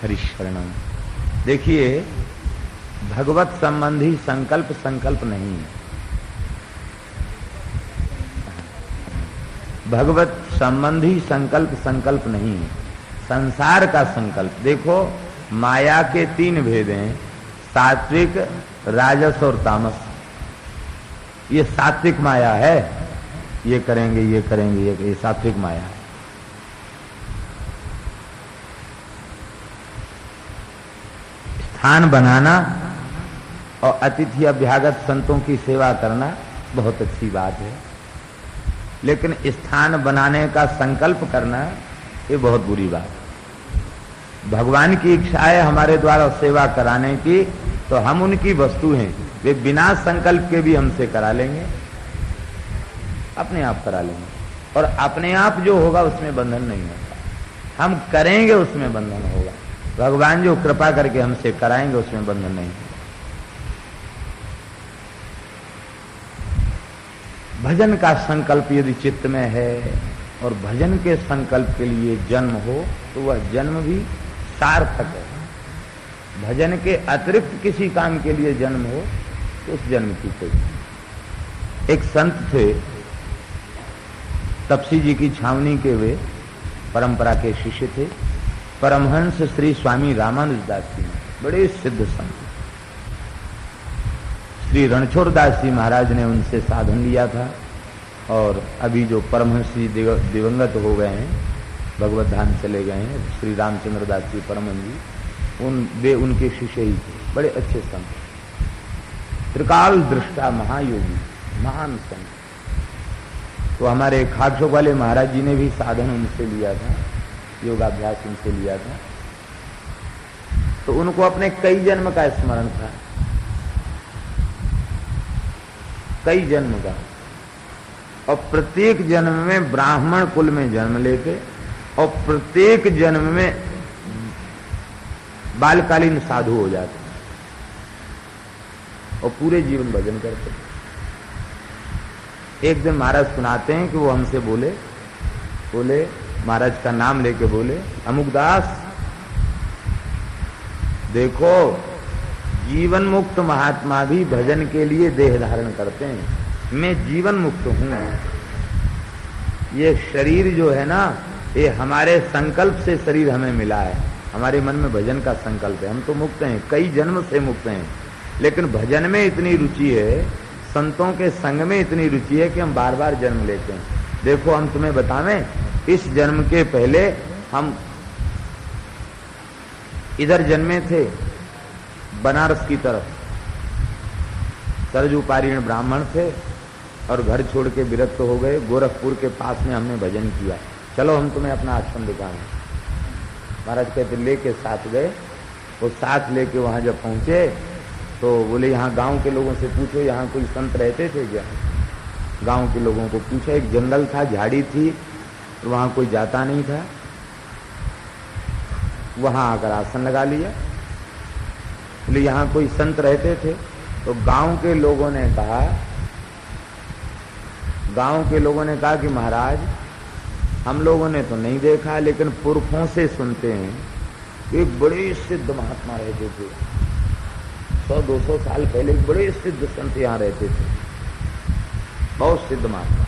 हरिशरणम। देखिए, भगवत संबंधी संकल्प संकल्प नहीं है। भगवत संबंधी संकल्प संकल्प नहीं है, संसार का संकल्प। देखो, माया के 3 भेद हैं, सात्विक, राजस और तामस। ये सात्विक माया है, ये करेंगे ये करेंगे, ये सात्विक माया है। स्थान बनाना और अतिथि अभ्यागत संतों की सेवा करना बहुत अच्छी बात है, लेकिन स्थान बनाने का संकल्प करना ये बहुत बुरी बात है। भगवान की इच्छा है हमारे द्वारा सेवा कराने की, तो हम उनकी वस्तु हैं, वे बिना संकल्प के भी हमसे करा लेंगे, अपने आप करा लेंगे। और अपने आप जो होगा उसमें बंधन नहीं होगा, हम करेंगे उसमें बंधन होगा। भगवान जो कृपा करके हमसे कराएंगे उसमें बंधन नहीं होगा। भजन का संकल्प यदि चित्त में है और भजन के संकल्प के लिए जन्म हो तो वह जन्म भी सार्थक है। भजन के अतिरिक्त किसी काम के लिए जन्म हो तो उस जन्म की कोई। एक संत थे, तपसी जी की छावनी के वे परंपरा के शिष्य थे, परमहंस श्री स्वामी रामानुज दास जी, बड़े सिद्ध संत। श्री रणछोड़ दास जी महाराज ने उनसे साधन लिया था, और अभी जो परमहंस जी दिवंगत हो गए हैं, भगवत धाम चले गए हैं, श्री रामचंद्र दास जी परमहंस जी, वे उनके शिष्य ही थे, बड़े अच्छे संत, त्रिकाल दृष्टा महायोगी, महान संत। तो हमारे खाकचौक वाले महाराज जी ने भी साधन उनसे लिया था, योगाभ्यास उनसे लिया था। तो उनको अपने कई जन्म का स्मरण था, कई जन्म का, और प्रत्येक जन्म में ब्राह्मण कुल में जन्म लेते और प्रत्येक जन्म में बालकालीन साधु हो जाते और पूरे जीवन भजन करते। एक दिन महाराज सुनाते हैं कि वो हमसे बोले महाराज का नाम लेके बोले, अमुकदास देखो, जीवन मुक्त महात्मा भी भजन के लिए देह धारण करते हैं, मैं जीवन मुक्त हूं। ये शरीर जो है ना, ये हमारे संकल्प से शरीर हमें मिला है, हमारे मन में भजन का संकल्प है, हम तो मुक्त हैं, कई जन्म से मुक्त हैं, लेकिन भजन में इतनी रुचि है, संतों के संग में इतनी रुचि है कि हम बार बार जन्म लेते हैं। देखो, हम तुम्हें बतावें, इस जन्म के पहले हम इधर जन्मे थे, बनारस की तरफ, सरजूपारीण ब्राह्मण थे और घर छोड़ के विरक्त हो गए। गोरखपुर के पास में हमने भजन किया, चलो हम तुम्हें अपना आश्रम दिखाएं। महाराज कहते लेके साथ गए, वो साथ लेके वहां जब पहुंचे तो बोले यहाँ गांव के लोगों से पूछो यहाँ कोई संत रहते थे क्या। गांव के लोगों को पूछा, एक जंगल था, झाड़ी थी, और वहां कोई जाता नहीं था, वहां आकर आसन लगा लिया। बोले यहाँ कोई संत रहते थे, तो गांव के लोगों ने कहा कि महाराज हम लोगों ने तो नहीं देखा, लेकिन पुरखों से सुनते हैं, एक बड़े सिद्ध महात्मा रहते थे, 100-200 साल पहले बड़े सिद्ध संत यहाँ रहते थे, बहुत सिद्ध महात्मा।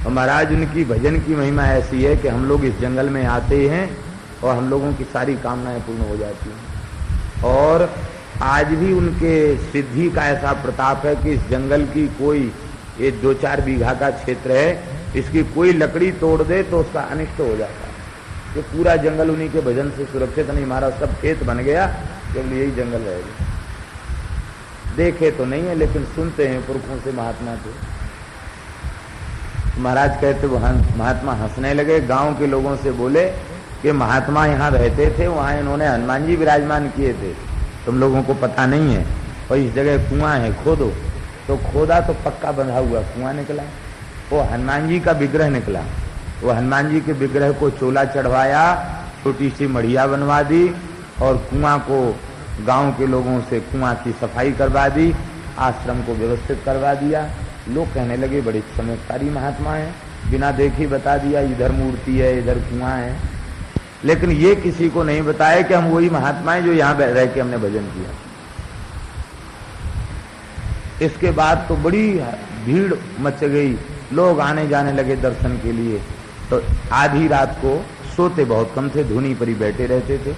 और महाराज उनकी भजन की महिमा ऐसी है कि हम लोग इस जंगल में आते हैं और हम लोगों की सारी कामनाएं पूर्ण हो जाती हैं। और आज भी उनके सिद्धि का ऐसा प्रताप है कि इस जंगल की कोई, ये 2-4 बीघा का क्षेत्र है, इसकी कोई लकड़ी तोड़ दे तो उसका अनिष्ट हो जाता है। कि पूरा जंगल उन्हीं के भजन से सुरक्षित नहीं, महाराज सब खेत बन गया, केवल यही जंगल रहेगा। देखे तो नहीं है, लेकिन सुनते हैं पुरखों से महात्मा थे। महाराज कहते वो महात्मा हंसने लगे, गांव के लोगों से बोले कि महात्मा यहाँ रहते थे, वहां इन्होंने हनुमान जी विराजमान किए थे, तुम लोगों को पता नहीं है, और इस जगह कुआं है, खोदो। तो खोदा तो पक्का बंधा हुआ कुआं निकला, वो हनुमान जी का विग्रह निकला। वो हनुमान जी के विग्रह को चोला चढ़वाया, छोटी सी मढ़िया बनवा दी, और कुआं को गांव के लोगों से कुआं की सफाई करवा दी, आश्रम को व्यवस्थित करवा दिया। लोग कहने लगे बड़े चमत्कारी महात्मा है, बिना देखे बता दिया इधर मूर्ति है, इधर कुआं है, लेकिन ये किसी को नहीं बताया कि हम वही महात्मा हैं जो यहां रह के हमने भजन किया। इसके बाद तो बड़ी भीड़ मच गई, लोग आने जाने लगे दर्शन के लिए। तो आधी रात को सोते बहुत कम थे, धुनी पर ही बैठे रहते थे।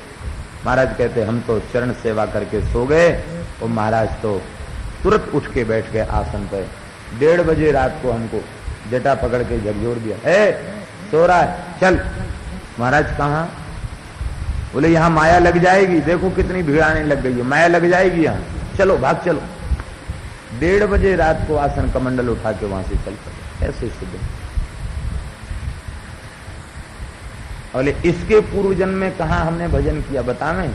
महाराज कहते हम तो चरण सेवा करके सो गए, और महाराज तो तुरंत उठ के बैठ गए आसन पर। 1:30 बजे रात को हमको जटा पकड़ के झकझोर दिया, सो रहा है चल। महाराज कहाँ? बोले यहाँ माया लग जाएगी, देखो कितनी भीड़ आने लग गई है, माया लग जाएगी यहाँ, चलो भाग चलो। 1:30 बजे रात को आसन कमंडल उठा के वहां से चल पड़े। ऐसे सिद्ध। बोले इसके पूर्व जन्म में कहा हमने भजन किया बतावें?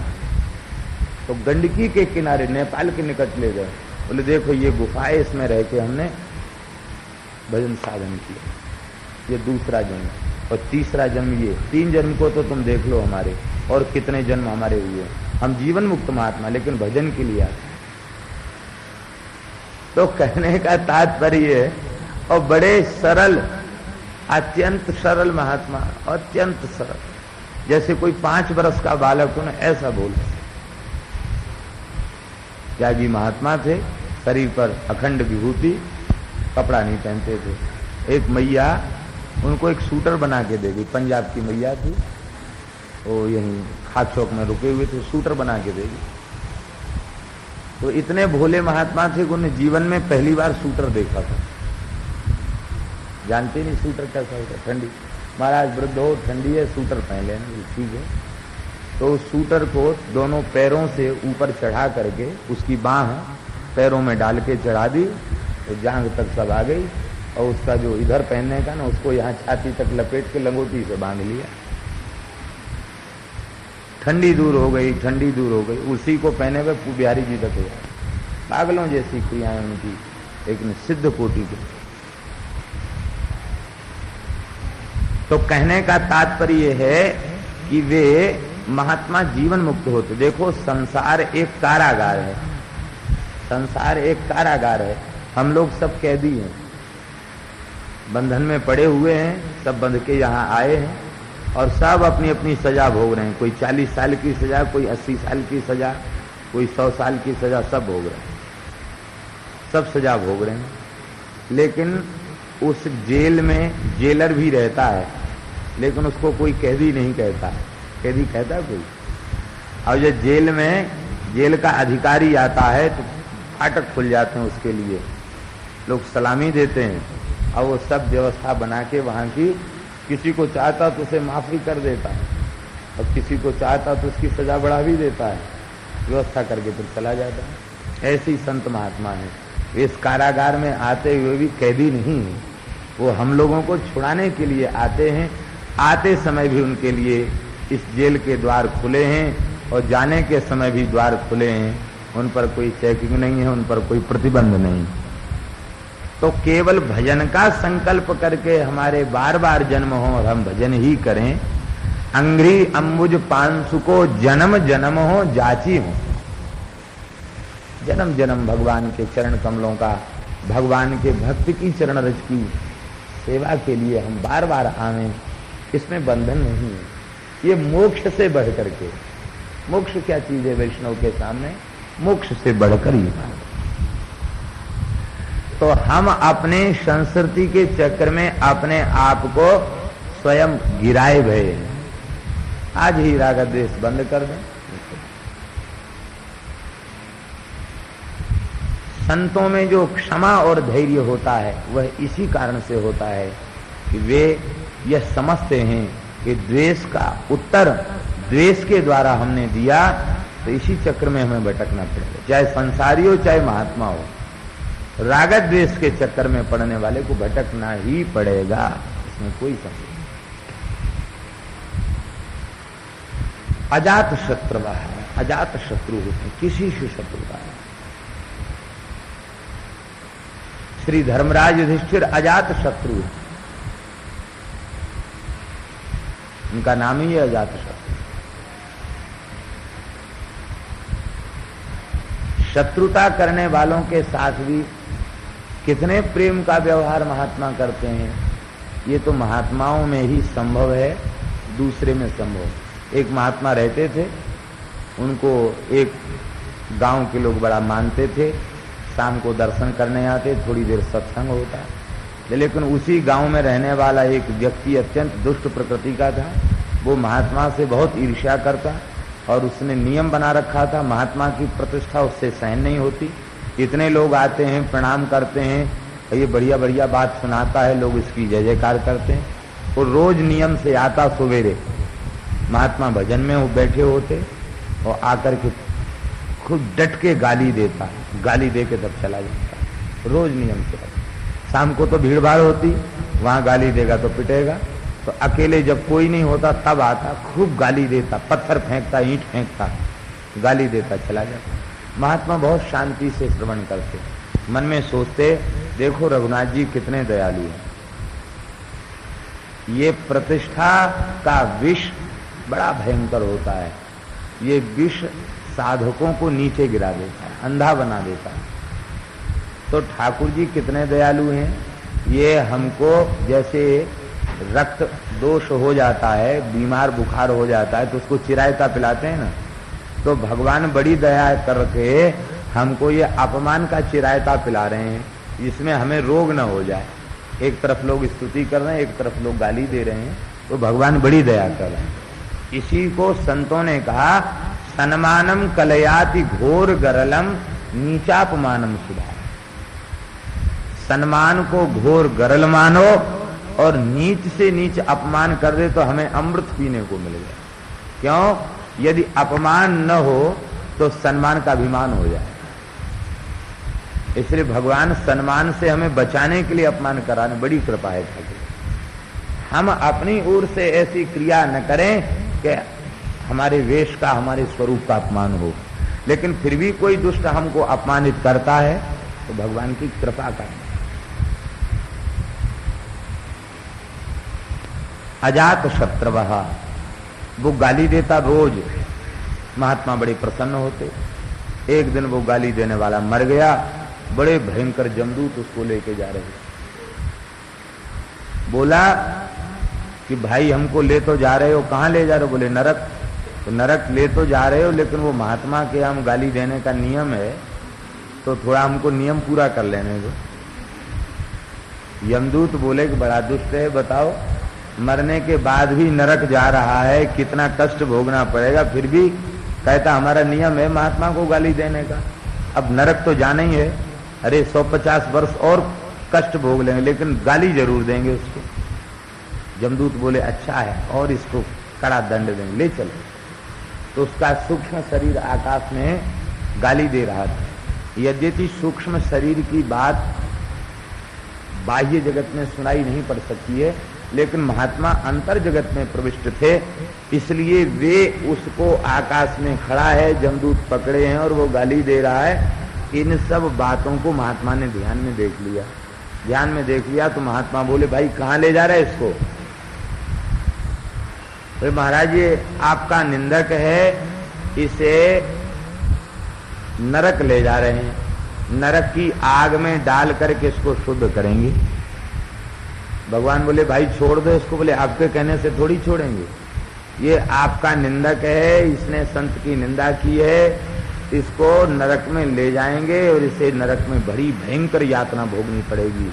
तो गंडकी के किनारे नेपाल के निकट ले गए। बोले देखो ये गुफा है, इसमें रह के हमने भजन साधन किया। ये दूसरा जन्म, और तीसरा जन्म ये। 3 जन्म को तो तुम देख लो हमारे, और कितने जन्म हमारे हुए। हम जीवन मुक्त महात्मा, लेकिन भजन के लिए आते। तो कहने का तात्पर्य है, और बड़े सरल, अत्यंत सरल महात्मा, अत्यंत सरल, जैसे कोई 5 वर्ष का बालक हो ना, ऐसा बोल। त्यागी महात्मा थे, शरीर पर अखंड विभूति, कपड़ा नहीं पहनते थे। एक मैया उनको एक सूटर बना के देगी, पंजाब की मैया थी, वो यहीं खाद चौक में रुके हुए थे, सूटर बना के देगी। तो इतने भोले महात्मा थे कि उन्हें जीवन में पहली बार सूटर देखा था। जानते नहीं सूटर कैसा होता है? ठंडी, महाराज वृद्ध हो, ठंडी है, सूटर पहन लेना, ठीक है। तो उस सूटर को दोनों पैरों से ऊपर चढ़ा करके उसकी बांह पैरों में डाल के चढ़ा दी, तो जांघ तक सब आ गई, और उसका जो इधर पहनने का ना, उसको यहाँ छाती तक लपेट के लंगोटी से बांध लिया। ठंडी दूर हो गई, ठंडी दूर हो गई। उसी को पहने हुए बिहारी जी तक हो गए। पागलों जैसी क्रियाएं उनकी, एक सिद्ध कोटि की। तो कहने का तात्पर्य है कि वे महात्मा जीवन मुक्त होते। देखो संसार एक कारागार है, संसार एक कारागार है। हम लोग सब कैदी हैं, बंधन में पड़े हुए हैं, सब बंध के यहाँ आए हैं, और सब अपनी अपनी सजा भोग रहे हैं। कोई 40 साल की सजा, कोई 80 साल की सजा, कोई 100 साल की सजा, सब भोग रहे हैं, सब सजा भोग रहे हैं। लेकिन उस जेल में जेलर भी रहता है, लेकिन उसको कोई कैदी नहीं कहता है। कैदी कहता है कोई? और जब जेल में जेल का अधिकारी आता है तो फाटक खुल जाते हैं, उसके लिए लोग सलामी देते हैं, और वो सब व्यवस्था बना के वहां की, किसी को चाहता तो उसे माफी कर देता है, और किसी को चाहता तो उसकी सजा बढ़ा भी देता है, व्यवस्था करके फिर चला जाता है। ऐसे ही संत महात्मा है। वे इस कारागार में आते हुए भी कैदी नहीं है, वो हम लोगों को छुड़ाने के लिए आते हैं। आते समय भी उनके लिए इस जेल के द्वार खुले हैं, और जाने के समय भी द्वार खुले हैं। उन पर कोई चेकिंग नहीं है, उन पर कोई प्रतिबंध नहीं। तो केवल भजन का संकल्प करके हमारे बार बार जन्म हो और हम भजन ही करें। अंग्री अंबुज पांसु को जन्म जन्म हो जाची हो। जन्म जन्म भगवान के चरण कमलों का, भगवान के भक्त की चरण रज की सेवा के लिए हम बार बार आवें, इसमें बंधन नहीं है। ये मोक्ष से बढ़ करके, मोक्ष क्या चीज है वैष्णव के सामने? मोक्ष से बढ़कर ये बात। तो हम अपने संस्कृति के चक्कर में अपने आप को स्वयं गिराए भये हैं। आज ही राग द्वेष बंद कर दें। संतों में जो क्षमा और धैर्य होता है वह इसी कारण से होता है कि वे यह समझते हैं कि द्वेष का उत्तर द्वेष के द्वारा हमने दिया, तो इसी चक्र में हमें भटकना पड़ेगा। चाहे संसारी हो चाहे महात्मा हो, राग द्वेष के चक्कर में पड़ने वाले को भटकना ही पड़ेगा, इसमें कोई संदेह नहीं। अजात शत्रु है, अजात शत्रु होते हैं, किसी से शत्रुता नहीं। श्री धर्मराज युधिष्ठिर अजात शत्रु है, उनका नाम ही है अजात शत्रु। शत्रुता करने वालों के साथ भी कितने प्रेम का व्यवहार महात्मा करते हैं। ये तो महात्माओं में ही संभव है, दूसरे में संभव। एक महात्मा रहते थे, उनको एक गांव के लोग बड़ा मानते थे, शाम को दर्शन करने आते, थोड़ी देर सत्संग होता, लेकिन उसी गांव में रहने वाला एक व्यक्ति अत्यंत दुष्ट प्रकृति का था। वो महात्मा से बहुत ईर्ष्या करता और उसने नियम बना रखा था, महात्मा की प्रतिष्ठा उससे सहन नहीं होती। इतने लोग आते हैं, प्रणाम करते हैं, ये बढ़िया बढ़िया बात सुनाता है, लोग इसकी जय जयकार करते हैं। वो रोज नियम से आता, सवेरे महात्मा भजन में वो बैठे होते और आकर के खुद डट के गाली देता, गाली दे के तब चला जाता, रोज नियम से। शाम को तो भीड़ भाड़ होती, वहां गाली देगा तो पिटेगा, तो अकेले जब कोई नहीं होता तब आता, खूब गाली देता, पत्थर फेंकता, ईंट फेंकता, गाली देता, चला जाता। महात्मा बहुत शांति से श्रवण करते, मन में सोचते, देखो रघुनाथ जी कितने दयालु हैं। ये प्रतिष्ठा का विष बड़ा भयंकर होता है, ये विष साधकों को नीचे गिरा देता है, अंधा बना देता है। तो ठाकुर जी कितने दयालु हैं, ये हमको जैसे रक्त दोष हो जाता है, बीमार बुखार हो जाता है तो उसको चिरायता पिलाते हैं ना, तो भगवान बड़ी दया करके हमको ये अपमान का चिरायता पिला रहे हैं, जिसमें हमें रोग न हो जाए। एक तरफ लोग स्तुति कर रहे हैं, एक तरफ लोग गाली दे रहे हैं, तो भगवान बड़ी दया कर रहे हैं। इसी को संतों ने कहा, सन्मानम कलयाति घोर गरलम नीचापमानम सुधा। सम्मान को घोर गरल मानो और नीच से नीच अपमान कर दे तो हमें अमृत पीने को मिलेगा। क्यों? यदि अपमान न हो तो सम्मान का अभिमान हो जाए। इसलिए भगवान सम्मान से हमें बचाने के लिए अपमान कराने, बड़ी कृपा है ठाकुर। हम अपनी ओर से ऐसी क्रिया न करें कि हमारे वेश का, हमारे स्वरूप का अपमान हो, लेकिन फिर भी कोई दुष्ट हमको अपमानित करता है तो भगवान की कृपा करना। अजात शत्रवः, वो गाली देता रोज, महात्मा बड़े प्रसन्न होते। एक दिन वो गाली देने वाला मर गया, बड़े भयंकर जमदूत उसको लेके जा रहे। बोला कि भाई हमको ले तो जा रहे हो, कहाँ ले जा रहे हो? बोले नरक। तो नरक ले तो जा रहे हो, लेकिन वो महात्मा के हम गाली देने का नियम है, तो थोड़ा हमको नियम पूरा कर लेने दो। यमदूत बोले कि बड़ा दुष्ट है, बताओ मरने के बाद भी नरक जा रहा है, कितना कष्ट भोगना पड़ेगा, फिर भी कहता हमारा नियम है महात्मा को गाली देने का। अब नरक तो जाना ही है, अरे 150 वर्ष और कष्ट भोग लेंगे, लेकिन गाली जरूर देंगे उसको। जमदूत बोले अच्छा है, और इसको कड़ा दंड देंगे, ले चलो। तो उसका सूक्ष्म शरीर आकाश में गाली दे रहा था। यद्यपि सूक्ष्म शरीर की बात बाह्य जगत में सुनाई नहीं पड़ सकती है, लेकिन महात्मा अंतर जगत में प्रविष्ट थे, इसलिए वे उसको आकाश में खड़ा है, जमदूत पकड़े हैं और वो गाली दे रहा है। इन सब बातों को महात्मा ने ध्यान में देख लिया। ध्यान में देख लिया तो महात्मा बोले भाई कहाँ ले जा रहे हैं इसको? तो महाराज ये आपका निंदक है, इसे नरक ले जा रहे हैं, नरक की आग में डाल करके इसको शुद्ध करेंगे। भगवान बोले भाई छोड़ दो इसको। बोले आपके कहने से थोड़ी छोड़ेंगे, ये आपका निंदक है, इसने संत की निंदा की है, इसको नरक में ले जाएंगे और इसे नरक में बड़ी भयंकर यातना भोगनी पड़ेगी।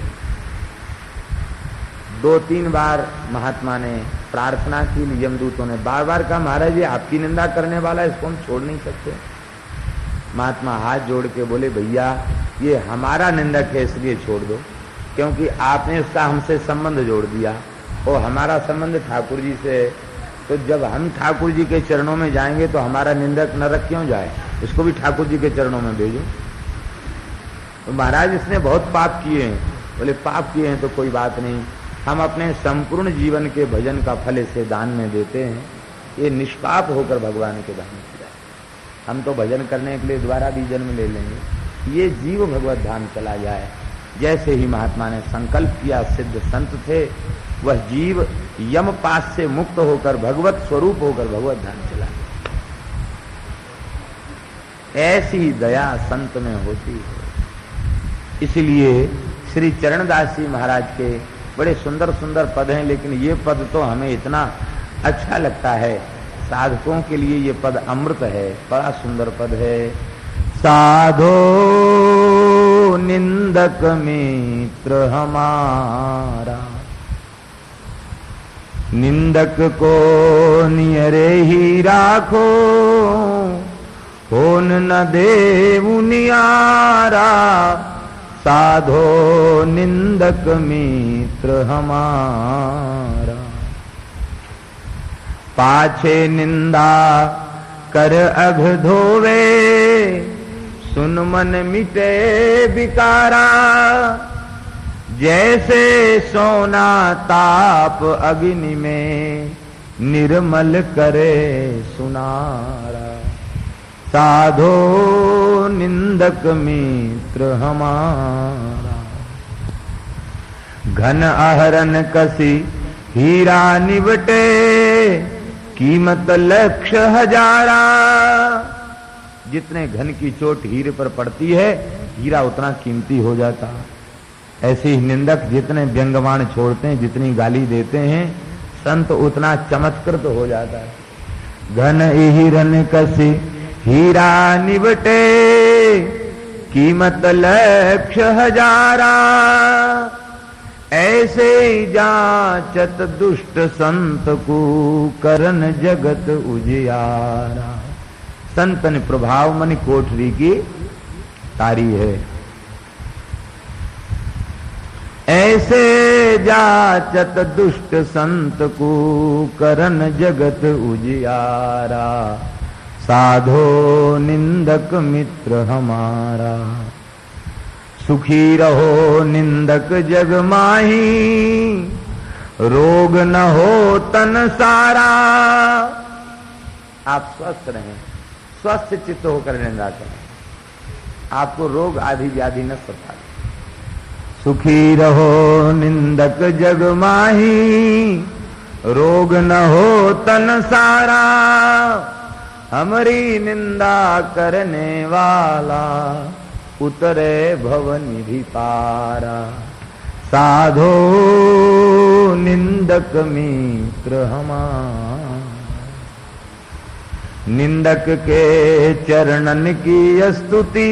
2-3 बार महात्मा ने प्रार्थना की, यमदूतों ने बार बार कहा महाराज ये आपकी निंदा करने वाला है, इसको हम छोड़ नहीं सकते। महात्मा हाथ जोड़ के बोले भैया ये हमारा निंदक है इसलिए छोड़ दो, क्योंकि आपने उसका हमसे संबंध जोड़ दिया और हमारा संबंध ठाकुर जी से। तो जब हम ठाकुर जी के चरणों में जाएंगे तो हमारा निंदक नरक क्यों जाए? इसको भी ठाकुर जी के चरणों में भेजो। तो महाराज इसने बहुत पाप किए हैं। बोले पाप किए हैं तो कोई बात नहीं, हम अपने संपूर्ण जीवन के भजन का फल इसे दान में देते हैं, ये निष्पाप होकर भगवान के दान किया। हम तो भजन करने के लिए दोबारा भी जन्म ले लेंगे, ये जीव भगवत धाम चला जाए। जैसे ही महात्मा ने संकल्प किया, सिद्ध संत थे, वह जीव यम पास से मुक्त होकर भगवत स्वरूप होकर भगवत धाम चला गया। ऐसी दया संत में होती है। इसलिए श्री चरणदास जी महाराज के बड़े सुंदर सुंदर पद हैं, लेकिन ये पद तो हमें इतना अच्छा लगता है। साधकों के लिए ये पद अमृत है, बड़ा सुंदर पद है। साधो निंदक मित्र हमारा, निंदक को नियरे ही राखो, होन न देवु नियारा। साधो निंदक मित्र हमारा, पाछे निंदा कर अघ धोवे, सुन मन मिटे विकारा। जैसे सोना ताप अग्नि में, निर्मल करे सुनारा। साधो निंदक मित्र हमारा, घन अहरन कसी हीरा निवटे, कीमत लक्ष हजारा। जितने घन की चोट हीरे पर पड़ती है, हीरा उतना कीमती हो जाता। ऐसे ही निंदक जितने व्यंग्यवाण छोड़ते हैं, जितनी गाली देते हैं, संत उतना चमत्कृत हो जाता है। घन हिरन कसी हीरा निवटे, कीमत लक्ष हजारा। ऐसे जांचत दुष्ट संत को, करन जगत उजियारा। संतन प्रभाव मन कोठरी की तारी है। ऐसे जाचत दुष्ट संत को, करन जगत उजियारा। साधो निंदक मित्र हमारा, सुखी रहो निंदक जग माही, रोग न हो तन सारा। आप स्वस्थ रहें, स्वस्थ चित्त होकर निंदा करें, आपको रोग आदि व्याधि न सता। सुखी रहो निंदक जग माही, रोग न हो तन सारा। हमारी निंदा करने वाला, उतरे भव निधि पारा। साधो निंदक मित्र हमारा, निंदक के चरणन की स्तुति,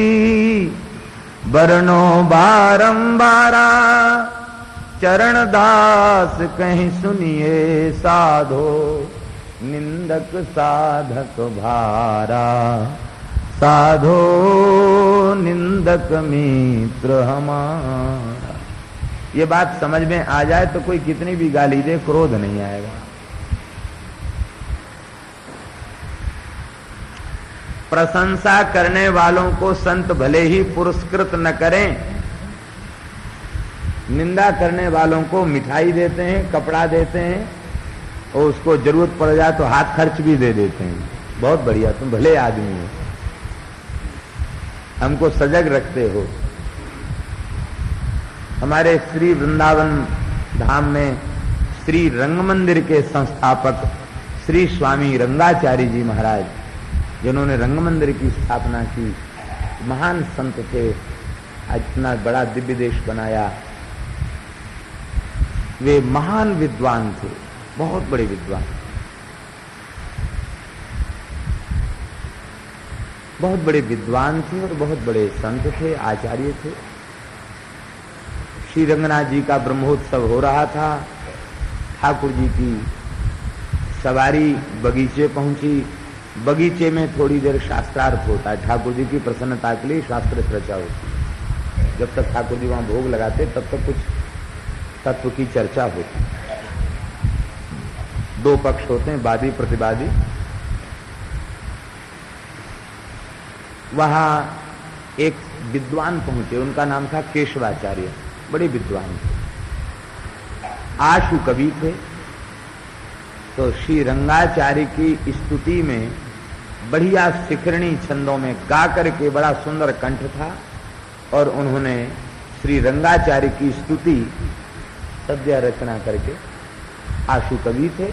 बरनो बारंबारा। चरण दास कहीं सुनिए साधो, निंदक साधक भारा। साधो निंदक मित्र हमारा। ये बात समझ में आ जाए तो कोई कितनी भी गाली दे, क्रोध नहीं आएगा। प्रशंसा करने वालों को संत भले ही पुरस्कृत न करें, निंदा करने वालों को मिठाई देते हैं, कपड़ा देते हैं, और उसको जरूरत पड़ जाए तो हाथ खर्च भी दे देते हैं। बहुत बढ़िया, तुम भले आदमी हो, हमको सजग रखते हो। हमारे श्री वृंदावन धाम में श्री रंग मंदिर के संस्थापक श्री स्वामी रंगाचार्य जी महाराज, जिन्होंने रंग मंदिर की स्थापना की, महान संत थे, इतना बड़ा दिव्य देश बनाया। वे महान विद्वान थे, बहुत बड़े विद्वान, बहुत बड़े विद्वान थे और बहुत बड़े संत थे, आचार्य थे। श्री रंगनाथ जी का ब्रह्मोत्सव हो रहा था। ठाकुर जी की सवारी बगीचे पहुंची। बगीचे में थोड़ी देर शास्त्रार्थ होता है, ठाकुर जी की प्रसन्नता के लिए शास्त्र चर्चा होती है। जब तक ठाकुर जी वहां भोग लगाते तब तक कुछ तत्व की चर्चा होती। दो पक्ष होते हैं, वादी प्रतिवादी। वहां एक विद्वान पहुंचे, उनका नाम था केशवाचार्य, बड़े विद्वान थे, आशु कवि थे। तो श्री रंगाचार्य की स्तुति में बढ़िया शिखरणी छंदों में गा करके, बड़ा सुंदर कंठ था, और उन्होंने श्री रंगाचार्य की स्तुति सद्य रचना करके, आशु कवि थे,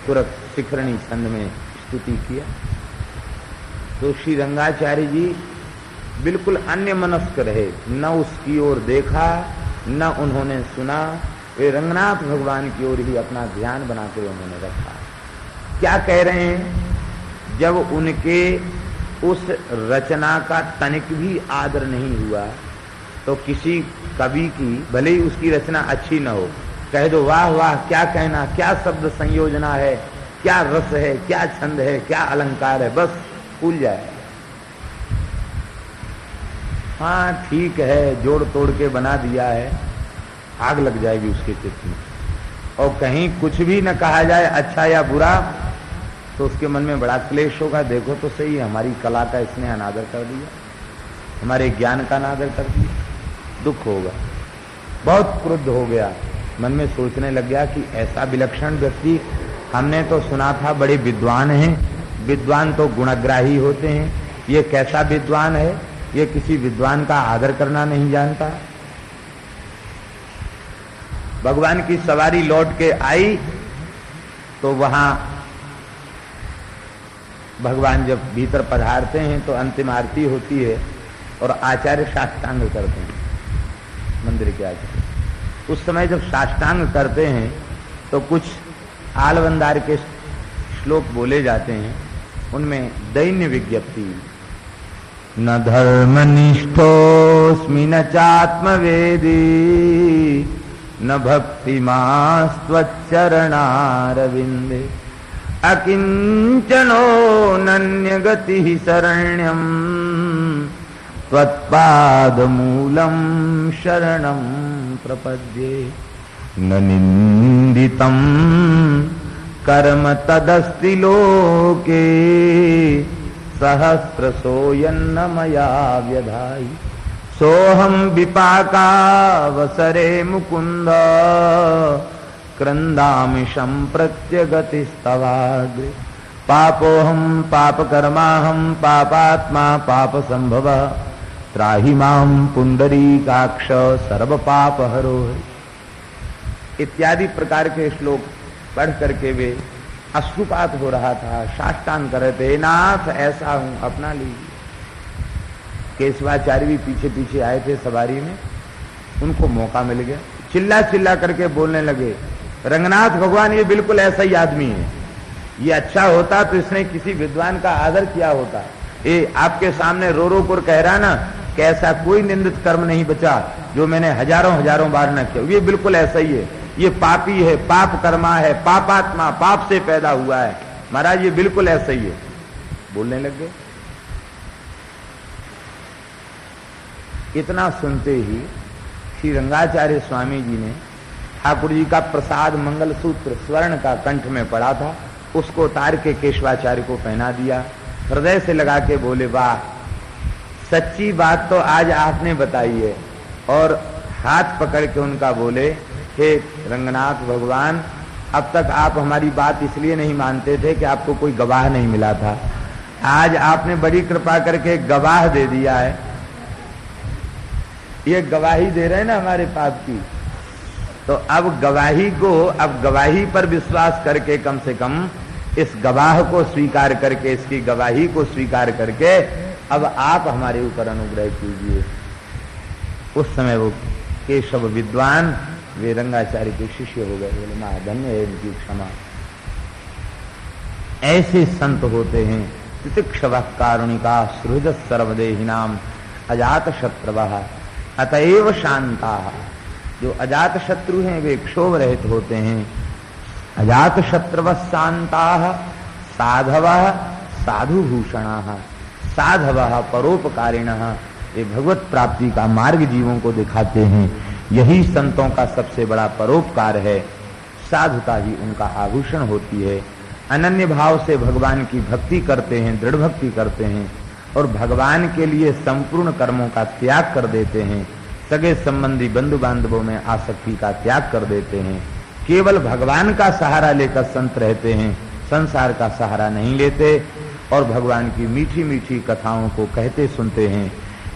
तुरंत शिखरणी छंद में स्तुति किया। तो श्री रंगाचार्य जी बिल्कुल अन्य मनस्क रहे, न उसकी ओर देखा, न उन्होंने सुना। वे रंगनाथ भगवान की ओर ही अपना ध्यान बनाकर उन्होंने रखा। क्या कह रहे हैं? जब उनके उस रचना का तनिक भी आदर नहीं हुआ तो किसी कवि की भले ही उसकी रचना अच्छी न हो, कह दो वाह वाह, क्या कहना, क्या शब्द संयोजना है, क्या रस है, क्या छंद है, क्या अलंकार है, बस फूल जाए। हाँ ठीक है, जोड़ तोड़ के बना दिया है, आग लग जाएगी उसके चित्त में। और कहीं कुछ भी न कहा जाए अच्छा या बुरा तो उसके मन में बड़ा क्लेश होगा। देखो तो सही, हमारी कला का इसने अनादर कर दिया, हमारे ज्ञान का अनादर कर दिया, दुख होगा। बहुत क्रुद्ध हो गया, मन में सोचने लग गया कि ऐसा विलक्षण व्यक्ति हमने तो सुना था बड़े विद्वान हैं, विद्वान तो गुणग्राही होते हैं, ये कैसा विद्वान है, ये किसी विद्वान का आदर करना नहीं जानता। भगवान की सवारी लौट के आई तो वहां भगवान जब भीतर पधारते हैं तो अंतिम आरती होती है और आचार्य साष्टांग करते हैं मंदिर के आचार्य। उस समय जब साष्टांग करते हैं तो कुछ आलवंदार के श्लोक बोले जाते हैं, उनमें दैन्य विज्ञप्ति, न धर्मनिष्ठोऽस्मि न चात्मवेदी न भक्तिमास्त्वच्चरणारविन्दे अकिंचनो नन्यगतिः शरण्यं त्वत्पादमूलं शरणं प्रपद्ये न निन्दितं कर्म तदस्ति लोके सहस्रशो यन्न मया व्यधायि सोहम विपाकावसरे मुकुंद क्रंदामि संप्रत्यगतिस्तवाग्रे पापोहम पापकर्माहम पापात्मा पाप संभव त्राहि मां पुंडरीकाक्ष सर्व पाप हरो इत्यादि प्रकार के श्लोक पढ़ करके वे अश्रुपात हो रहा था, साष्टांग कर रहे थे, नाथ ऐसा हूं अपना लीजिए। केशवाचार्य भी पीछे पीछे आए थे सवारी में, उनको मौका मिल गया, चिल्ला चिल्ला करके बोलने लगे, रंगनाथ भगवान ये बिल्कुल ऐसा ही आदमी है, ये अच्छा होता तो इसने किसी विद्वान का आदर किया होता। ये आपके सामने रो रो कर कह रहा ना कि ऐसा कोई निंदित कर्म नहीं बचा जो मैंने हजारों हजारों बार न किया, ये बिल्कुल ऐसा ही है, ये पापी है, पाप कर्मा है, पापात्मा, पाप से पैदा हुआ है, महाराज ये बिल्कुल ऐसा ही है। बोलने लग गए। इतना सुनते ही श्री रंगाचार्य स्वामी जी ने ठाकुर जी का प्रसाद मंगल सूत्र स्वर्ण का कंठ में पड़ा था, उसको उतार के केशवाचार्य को पहना दिया, हृदय से लगा के बोले, वाह सच्ची बात तो आज आपने बताई है। और हाथ पकड़ के उनका बोले, हे रंगनाथ भगवान, अब तक आप हमारी बात इसलिए नहीं मानते थे कि आपको कोई गवाह नहीं मिला था, आज आपने बड़ी कृपा करके गवाह दे दिया है, ये गवाही दे रहे हैं ना हमारे पाप की, तो अब गवाही पर विश्वास करके कम से कम इस गवाह को स्वीकार करके, इसकी गवाही को स्वीकार करके अब आप हमारे ऊपर अनुग्रह कीजिए। उस समय वो केशव विद्वान वे रंगाचार्य के शिष्य हो गए। बोले मां धन्य है इनकी क्षमा। ऐसे संत होते हैं तितिक्षव कारुणिका सुहृद सर्वदेहिनाम अजात शत्रवः अतएव शांता। जो अजात शत्रु हैं वे क्षोभ रहित होते हैं। अजात शत्रवः शांताः साधवः साधुभूषणाः साधवः परोपकारिणः। ये भगवत प्राप्ति का मार्ग जीवों को दिखाते हैं। यही संतों का सबसे बड़ा परोपकार है। साधुता ही उनका आभूषण होती है। अनन्य भाव से भगवान की भक्ति करते हैं, दृढ़ भक्ति करते हैं और भगवान के लिए संपूर्ण कर्मों का त्याग कर देते हैं। सगे संबंधी बंधु बांधवों में आसक्ति का त्याग कर देते हैं। केवल भगवान का सहारा लेकर संत रहते हैं, संसार का सहारा नहीं लेते और भगवान की मीठी मीठी कथाओं को कहते सुनते हैं।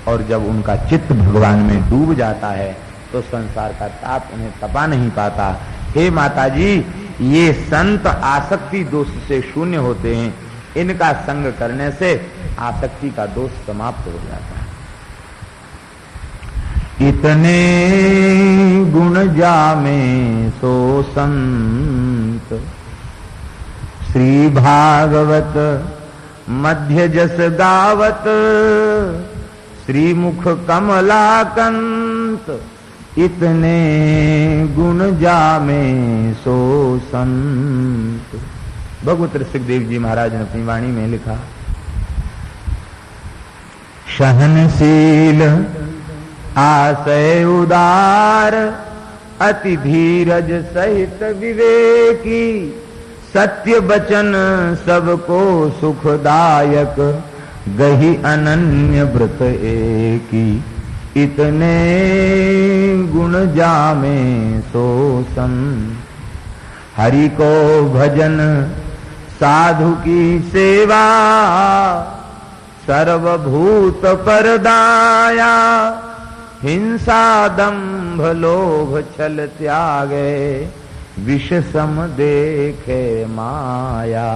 और जब उनका चित्त भगवान में डूब जाता है तो संसार का ताप उन्हें तपा नहीं पाता। हे माता जी, ये संत आसक्ति दोष से शून्य होते हैं। इनका संग करने से आसक्ति का दोष समाप्त हो जाता है। इतने गुण जामे सो संत श्री भागवत मध्य जस गावत श्रीमुख कमलाकंत, इतने गुण जामे सो संत। भगवत ऋषिकदेव जी महाराज ने अपनी वाणी में लिखा, सहनशील आशय उदार, अति धीरज सहित विवेकी, सत्य वचन सबको सुखदायक, गही अनन्य व्रत एकी, इतने गुण जामे सो संत। हरि को भजन साधु की सेवा, सर्वभूत पर दाया, हिंसा दंभ लोभ छल त्यागे, विष सम देखे माया,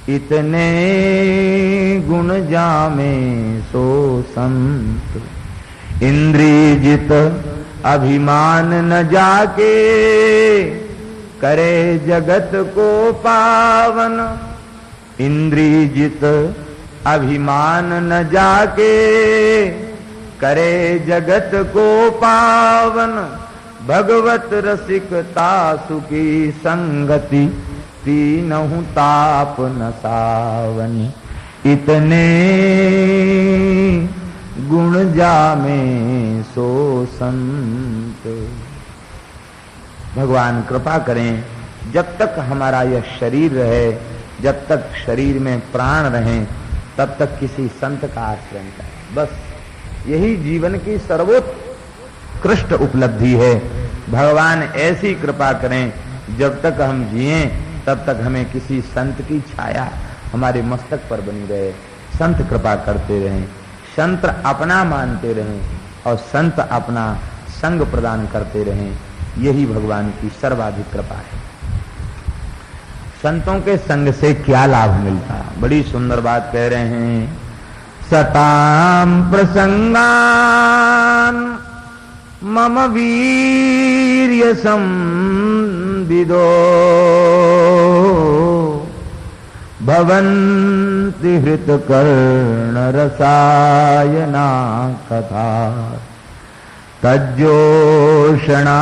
इतने गुण जामे सो संत। इंद्रिय जित अभिमान न जाके, करे जगत को पावन, इंद्रिय जित अभिमान न जाके, करे जगत को पावन, भगवत रसिकता सुखी संगति, तीनहु ताप न सावनी, इतने गुण जामे सो संत। भगवान कृपा करें, जब तक हमारा यह शरीर रहे, जब तक शरीर में प्राण रहे, तब तक किसी संत का आश्रय करें। बस यही जीवन की सर्वोत्कृष्ट उपलब्धि है। भगवान ऐसी कृपा करें, जब तक हम जिएं तब तक हमें किसी संत की छाया हमारे मस्तक पर बनी रहे, संत कृपा करते रहें, संत अपना मानते रहें और संत अपना संग प्रदान करते रहें। यही भगवान की सर्वाधिक कृपा है। संतों के संग से क्या लाभ मिलता? बड़ी सुंदर बात कह रहे हैं। सताम प्रसंगान मम वीर्य संविदो, भवन्ति हृत कर्ण रसायना कथा, तज्जोषणा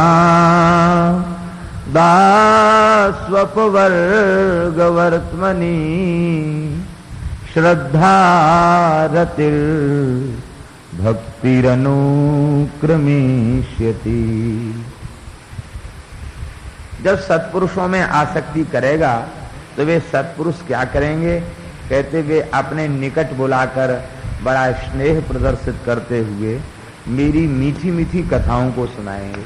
दास्वपवर्ग वर्त्मनि, श्रद्धा रतिर भक्तिरनुक्रमिष्यति। जब सत्पुरुषों में आसक्ति करेगा तो वे सत्पुरुष क्या करेंगे? कहते वे अपने निकट बुलाकर बड़ा स्नेह प्रदर्शित करते हुए मेरी मीठी मीठी कथाओं को सुनाएंगे,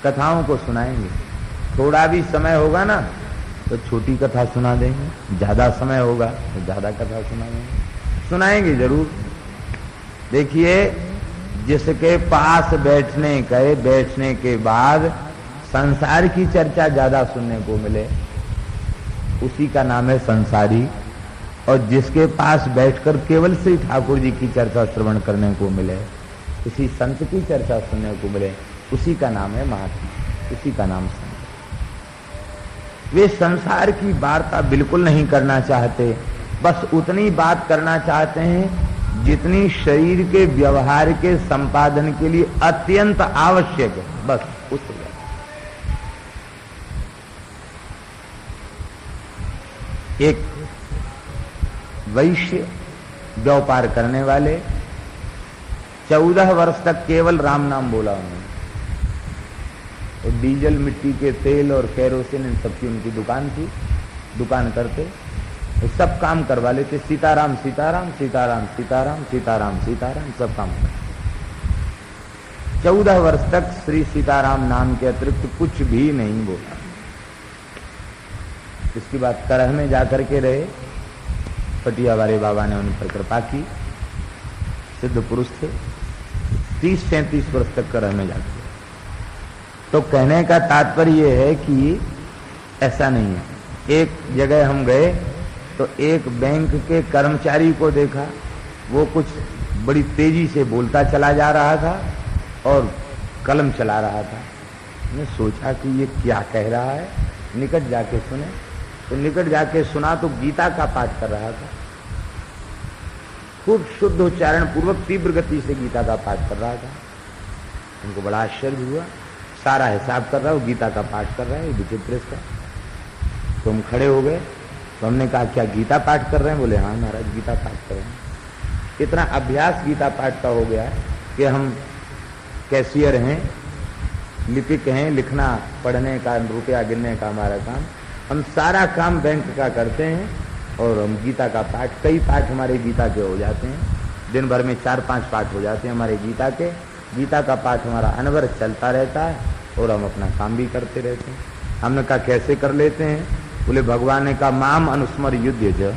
कथाओं को सुनाएंगे। थोड़ा भी समय होगा ना तो छोटी कथा सुना देंगे, ज्यादा समय होगा तो ज्यादा कथा सुना देंगे, सुनाएंगे जरूर। देखिए, जिसके पास बैठने के बाद संसार की चर्चा ज्यादा सुनने को मिले, उसी का नाम है संसारी। और जिसके पास बैठकर केवल श्री ठाकुर जी की चर्चा श्रवण करने को मिले, किसी संत की चर्चा सुनने को मिले, उसी का नाम है महात्मा, उसी का नाम संत। वे संसार की वार्ता बिल्कुल नहीं करना चाहते, बस उतनी बात करना चाहते हैं जितनी शरीर के व्यवहार के संपादन के लिए अत्यंत आवश्यक है, बस उस। एक वैश्य व्यापार करने वाले 14 वर्ष तक केवल राम नाम बोला उन्होंने। तो डीजल, मिट्टी के तेल और केरोसिन इन सबकी उनकी दुकान थी, दुकान करते तो सब काम करवा लेते, सीताराम सीताराम सीताराम सीताराम सीताराम सीताराम सब काम करते। 14 वर्ष तक श्री सीताराम नाम के अतिरिक्त कुछ भी नहीं बोला। इसके बाद करह में जाकर के रहे, पटिया वाले बाबा ने उन पर कृपा की, सिद्ध पुरुष थे, 30-35 वर्ष तक करह में जाकर। तो कहने का तात्पर्य यह है कि ऐसा नहीं है। एक जगह हम गए तो एक बैंक के कर्मचारी को देखा, वो कुछ बड़ी तेजी से बोलता चला जा रहा था और कलम चला रहा था। मैंने सोचा कि ये क्या कह रहा है, निकट जाके सुने तो निकट जाके सुना तो गीता का पाठ कर रहा था, खूब शुद्ध उच्चारण पूर्वक तीव्र गति से गीता का पाठ कर रहा था। उनको बड़ा आश्चर्य हुआ, सारा हिसाब कर रहा है, वो गीता का पाठ कर रहा है, विचित्र इसका। तो हम खड़े हो गए, तो हमने कहा क्या गीता पाठ कर रहे हैं? बोले हाँ महाराज गीता पाठ कर रहे हैं। इतना अभ्यास गीता पाठ का हो गया कि हम कैशियर हैं, लिपिक हैं, लिखना पढ़ने का रुपया गिनने का हमारा काम, हम सारा काम बैंक का करते हैं और हम गीता का पाठ, कई पाठ हमारे गीता के हो जाते हैं, दिन भर में 4-5 पाठ हो जाते हैं हमारे गीता के। गीता का पाठ हमारा अनवरत चलता रहता है और हम अपना काम भी करते रहते हैं। हमने कहा कैसे कर लेते हैं? बोले भगवान ने कहा माम अनुस्मर युद्ध ज,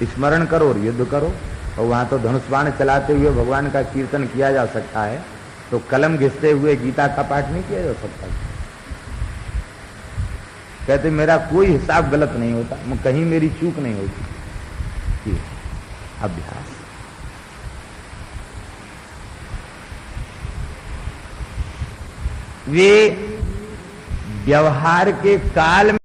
स्मरण करो और युद्ध करो। और वहां तो धनुष बाण चलाते हुए भगवान का कीर्तन किया जा सकता है, तो कलम घिसते हुए गीता का पाठ नहीं किया जा सकता। कहते मेरा कोई हिसाब गलत नहीं होता, कहीं मेरी चूक नहीं होती। अभ्यास। वे व्यवहार के काल में